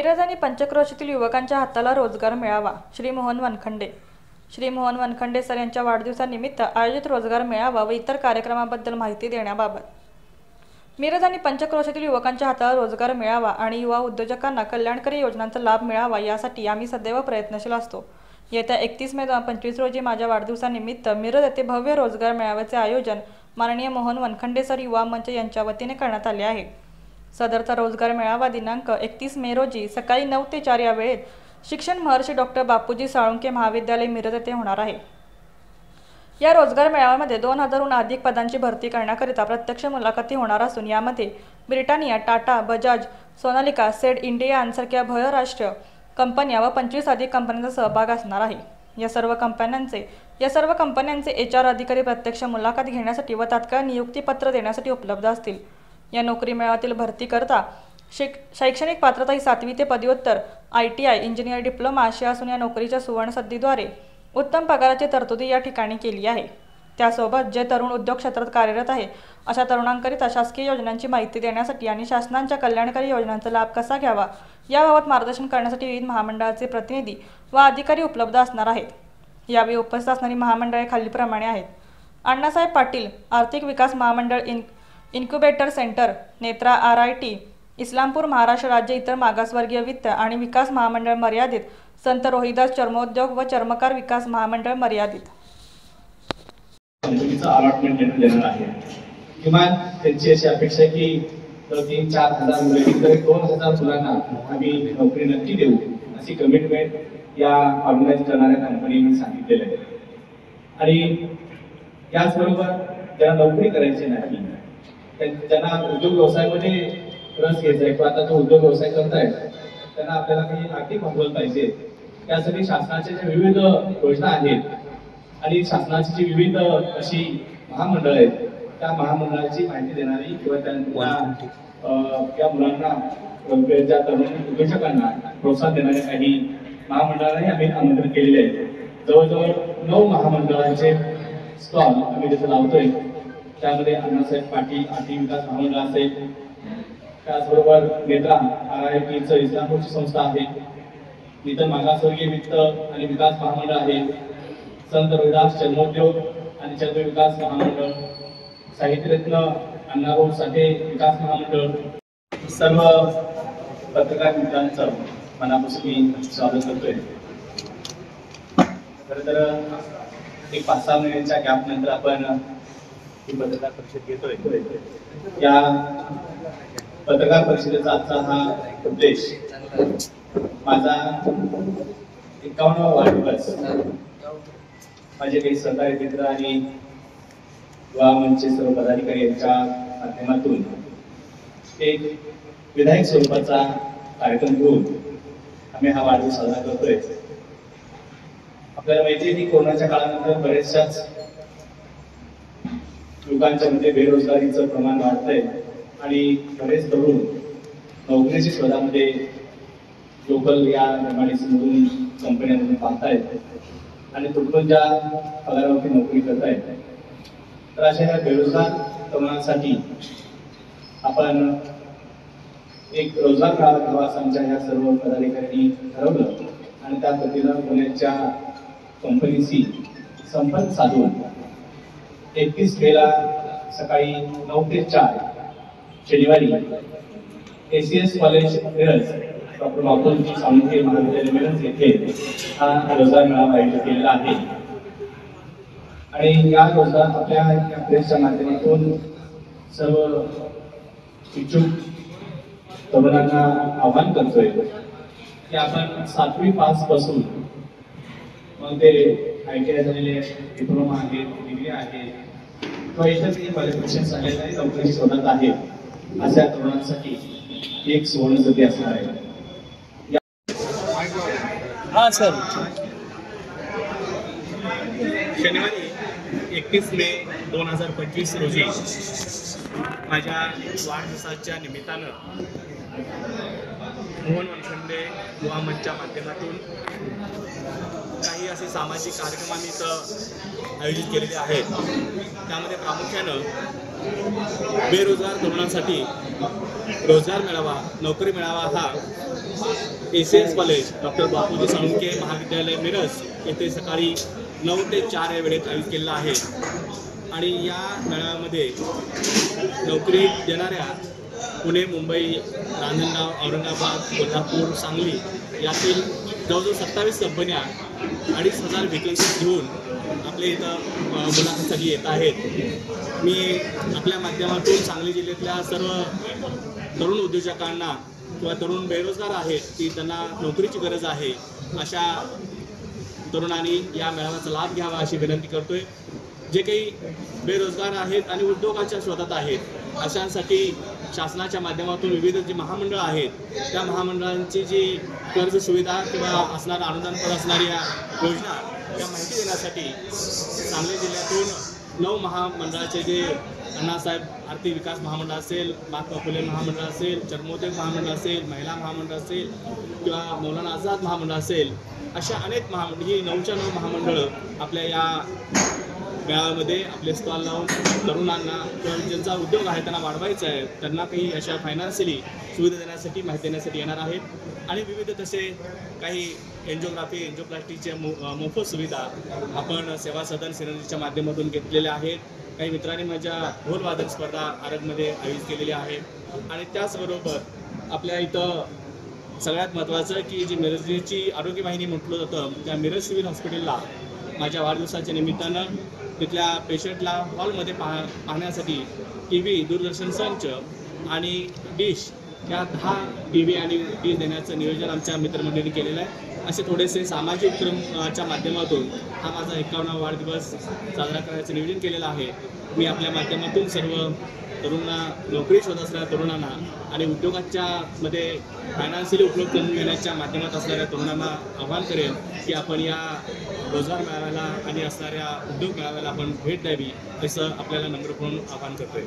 मिरज आणि पंचक्रोशीतील युवकांच्या हाताला रोजगार मिळावा. श्री मोहन वनखंडे सर यांच्या वाढदिवसानिमित्त आयोजित रोजगार मेळावा व इतर कार्यक्रमाबद्दल माहिती देण्याबाबत. मिरज आणि पंचक्रोशीतील युवकांच्या हाताला रोजगार मिळावा आणि युवा उद्योजकांना कल्याणकारी योजनांचा लाभ मिळावा यासाठी आम्ही सदैव प्रयत्नशील असतो. येत्या 31 मे 2025 रोजी माझ्या वाढदिवसानिमित्त मिरज येथे भव्य रोजगार मेळाव्याचे आयोजन माननीय मोहन वनखंडे सर युवा मंच यांच्या वतीने करण्यात आले आहे. सदरचा रोजगार मेळावा दिनांक 31 मे रोजी सकाळी 9 ते 4 या वेळेत शिक्षण महर्षी डॉ. बापूजी साळुंखे महाविद्यालय मिरज येथे होणार आहे. या रोजगार मेळाव्यामध्ये 2000हून अधिक पदांची भरती करण्याकरिता प्रत्यक्ष मुलाखती होणार असून यामध्ये Britannia, Tata, Bajaj, Sonalika, sed India यांसारख्या बहुराष्ट्रीय कंपन्या व 25 अधिक कंपन्यांचा सहभाग असणार आहे. या सर्व कंपन्यांचे HR अधिकारी प्रत्यक्ष मुलाखत घेण्यासाठी व तात्काळ नियुक्तीपत्र देण्यासाठी उपलब्ध असतील. या नोकरी मेळाव्यातील भरतीकरता शैक्षणिक पात्रता ही 7वी ते पदव्युत्तर, ITI, इंजिनियर डिप्लोमा अशी असून या नोकरीच्या सुवर्णसंधीद्वारे उत्तम पगाराची तरतुदी या ठिकाणी केली आहे. त्यासोबत जे तरुण उद्योग क्षेत्रात कार्यरत आहे अशा तरुणांकरिता शासकीय योजनांची माहिती देण्यासाठी आणि शासनाच्या कल्याणकारी योजनांचा लाभ कसा घ्यावा याबाबत मार्गदर्शन करण्यासाठी विविध महामंडळाचे प्रतिनिधी व अधिकारी उपलब्ध असणार आहेत. यावेळी उपस्थित असणारी महामंडळे खालीलप्रमाणे आहेत. अण्णासाहेब पाटील आर्थिक विकास महामंडळ, incubator centre, Netra RIT, Islampur Maharashtra राज्य इतर मागासवर्गीय वित्त आणि विकास महामंडळ मर्यादित, संत रोहिदास चर्मोद्योग व चर्मकार विकास महामंडळ मर्यादित. कंपनीचं अलॉटमेंट देणार आहे. किमान त्यांची अशी अपेक्षा आहे की 3-4 हजार मुले 2000 मुलांना आम्ही नोकरी नक्की देऊ अशी कमिटमेंट या ऑर्गनाइज करणाऱ्या कंपनीने सांगितलेलं आहे. आणि याचबरोबर ज्यांना नोकरी करायची नाही, ज्यांना उद्योग व्यवसायामध्ये रस घ्यायचा आहे किंवा आता जो उद्योग व्यवसाय करताय त्यांना आपल्याला काही आर्थिक भांडवल पाहिजे, त्यासाठी शासनाच्या ज्या विविध योजना आहेत आणि शासनाची जी विविध अशी महामंडळ आहेत त्या महामंडळाची माहिती देणारी किंवा त्या मुलांना ज्या तरुण उद्योजकांना प्रोत्साहन देणाऱ्या काही महामंडळांनाही आम्ही आमंत्रित केलेले आहे. जवळजवळ 9 महामंडळांचे स्टॉल आम्ही तिथे लावतोय. त्यामध्ये अण्णासाहेब पाटील आर्थिक विकास महामंडळ असेल, त्याचबरोबर नेत्रा RITचं इस्लामपूरची संस्था आहे, इतर मागासवर्गीय वित्त आणि विकास महामंडळ आहे, संत रोहिदास चर्मोद्योग आणि चर्म विकास महामंडळ, साहित्यरत्न अण्णाभाऊ साठे विकास महामंडळ. सर्व पत्रकार मित्रांचं मनापासून मी स्वागत करतोय. खरं तर एक 5-6 महिन्यांच्या गॅप नंतर आपण ही पत्रकार परिषद घेतोय. या पत्रकार परिषदेचा आजचा हा उद्देश माझा 51वा वाढदिवस माझे काही सहकारी मित्र आणि युवा मंचचे सर्व पदाधिकारी यांच्या माध्यमातून एक विधायक स्वरूपाचा कार्यक्रम घेऊन आम्ही हा वाढदिवस साजरा करतोय. आपल्याला माहिती आहे की कोरोनाच्या काळानंतर बरेचशाच लोकांच्या मध्ये बेरोजगारीचं प्रमाण वाढतंय आणि बरेच तरुण नोकरीच्या शोधामध्ये लोकल या MIDC-मधून कंपन्यांमधून पाहतायत आणि तुटपुंज्या पगारावरती नोकरी करतायत. तर अशा ह्या बेरोजगार तरुणांसाठी आपण एक रोजगार मेळावा घ्यावा असं आमच्या ह्या सर्व पदाधिकाऱ्यांनी ठरवलं आणि त्या पद्धतीनं पुण्याच्या कंपनीशी संपर्क साधून 31 मेला सकाळी 9 ते 4 शनिवारी ACS कॉलेज मिरज, डॉ. बापूजी साळुंखे महाविद्यालय मिरज येथे हा रोजगार मेळावा आयोजित केलेला आहे. आणि या रोजगार आपल्या प्रेसच्या माध्यमातून सर्व इच्छुक तरुणांना आवाहन करतोय की आपण 7वी पास पासून मग ते ITI झालेले डिप्लोमा आहे, डिग्री आहे किंवा इतर काही क्वालिफिकेशन झालेले आहे, नोकरीची शोधात आहे अशा तरुणांसाठी एक सुवर्णसंधी असणार आहे. हा सर, शनिवारी 31 मे 2025 रोजी माझ्या वाढदिवसाच्या निमित्तानं मोहन वनखंडे युवा मंचच्या माध्यमातून काही असे सामाजिक कार्यक्रम आम्ही इथं आयोजित केलेले आहेत. त्यामध्ये प्रामुख्यानं बेरोजगार तरुणांसाठी रोजगार मेळावा, नोकरी मेळावा हा ACS college doctor Bapuji Salunkhe महाविद्यालय मिरज येथे सकाळी 9 ते 4 या वेळेत आयोजित केलेला आहे आणि या मेळाव्यामध्ये नोकरी देणाऱ्या पुणे, मुंबई, रांजणगाव, औरंगाबाद, कोल्हापूर, सांगली यातील जवळजवळ 27 कंपन्या 2,500 व्हेकन्सी घेऊन आपल्या इथं मुलाखतीसाठी येत आहेत. मी आपल्या माध्यमातून सांगली जिल्ह्यातल्या सर्व तरुण उद्योजकांना किंवा तरुण बेरोजगार आहेत की त्यांना नोकरीची गरज आहे अशा तरुणांनी या मेळाव्याचा लाभ घ्यावा अशी विनंती करतोय. जे काही बेरोजगार आहेत आणि उद्योगाच्या शोधात आहेत अशांसाठी शासनाच्या माध्यमातून विविध जी महामंडळं आहेत त्या महामंडळांची जी कर्ज सुविधा किंवा असणारा अनुदानपर असणाऱ्या योजना या माहिती देण्यासाठी सांगली जिल्ह्यातून 9 महामंडळाचे जे अण्णासाहेब आर्थिक विकास महामंडळ असेल, महात्मा फुले महामंडळ असेल, चर्मोद्योग महामंडळ असेल, महिला महामंडळ असेल किंवा मौलाना आझाद महामंडळ असेल अशा अनेक ही 9च्या 9 महामंडळं आपल्या या मेळाव्यामध्ये आपले स्टॉल लावून तरुणांना किंवा ज्यांचा उद्योग आहे त्यांना वाढवायचा आहे त्यांना काही अशा फायनान्शियली सुविधा देण्यासाठी माहिती देण्यासाठी येणार आहेत. आणि विविध तसे काही एन्जिओग्राफी एन्जिओप्लास्टीच्या मोफत सुविधा आपण सेवा सदन सिनर्जीच्या माध्यमातून घेतलेल्या आहेत. काही मित्रांनी माझ्या ढोलवादन स्पर्धा आरगमध्ये आयोजित केलेल्या आहेत आणि त्याचबरोबर आपल्या इथं सगळ्यात महत्त्वाचं की जी मिरजची आरोग्य वाहिनी म्हटलं जातं त्या मिरज सिव्हिल हॉस्पिटलला माझ्या वाढदिवसाच्या निमित्तानं तिथल्या पेशंटला हॉलमध्ये पाहण्यासाठी TV, दूरदर्शन संच आणि डिश या 10 TV आणि डिश देण्याचं नियोजन आमच्या मित्रमंडळींनी केलेलं आहे. असे थोडेसे सामाजिक उपक्रमाच्या माध्यमातून हा माझा 51वा वाढदिवस साजरा करायचं नियोजन केलेलं आहे. मी आपल्या माध्यमातून सर्व तरुणांना नोकरी शोधत असणाऱ्या तरुणांना आणि उद्योगाच्या मध्ये फायनान्शियली उपलब्ध करून देण्याच्या माध्यमात असणाऱ्या तरुणांना आवाहन करेन की आपण या रोजगार मेळाव्याला आणि असणाऱ्या उद्योग मेळाव्याला आपण भेट द्यावी असं आपल्याला नम्रपणे आवाहन करतोय.